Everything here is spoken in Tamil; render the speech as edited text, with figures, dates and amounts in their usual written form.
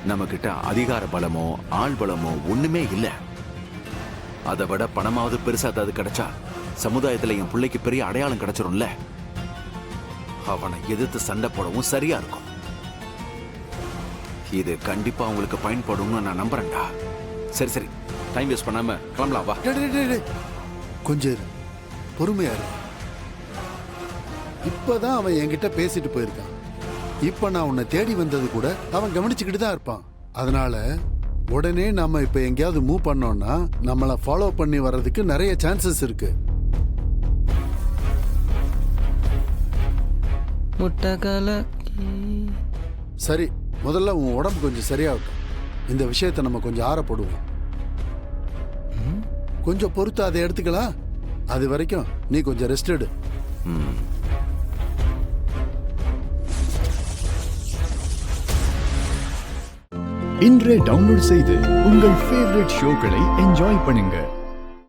நம்ம கிட்ட அதிகார பலமோ ஆள் பலமோ ஒண்ணுமே இல்ல. அதை விட பணமாவது பெருசா ஏதாவது கிடைச்சா சமுதாயத்துல என் பிள்ளைக்கு பெரிய அடையாளம் கிடைச்சிரும்ல. அவனை எதிர்த்து சண்டை போடவும் சரியா இருக்கும். இது கண்டிப்பா அவங்களுக்கு பயன்படும்னு நான் நம்புறேன்டா. சரி சரி, டைம் வேஸ்ட் பண்ணாம கிளம்பலாம் வா. கொஞ்சம் பொறுமையா இரு. இப்பதான் அவன் என்கிட்ட பேசிட்டு போயிருக்கான். இப்ப நான் உன்னை தேடி வந்தது கூட அவன் கவனிச்சுக்கிட்டு தான் இருப்பான். அதனால உடனே நம்ம இப்ப எங்கேயாவது மூவ் பண்ணோம்னா நம்மளை ஃபாலோ பண்ணி வர்றதுக்கு நிறைய சான்சஸ் இருக்கு. சரி, முதல்ல உன் உடம்பு கொஞ்சம் சரியாகட்டும். இந்த விஷயத்தை நம்ம கொஞ்சம் ஆறப்படுவோம். கொஞ்சம் பொறுத்து அதை எடுத்துக்கலாம். அது வரைக்கும் நீ கொஞ்சம் ரெஸ்ட் எடு. இன்றே டவுன்லோட் செய்து உங்கள் ஃபேவரட் ஷோக்களை என்ஜாய் பண்ணுங்க.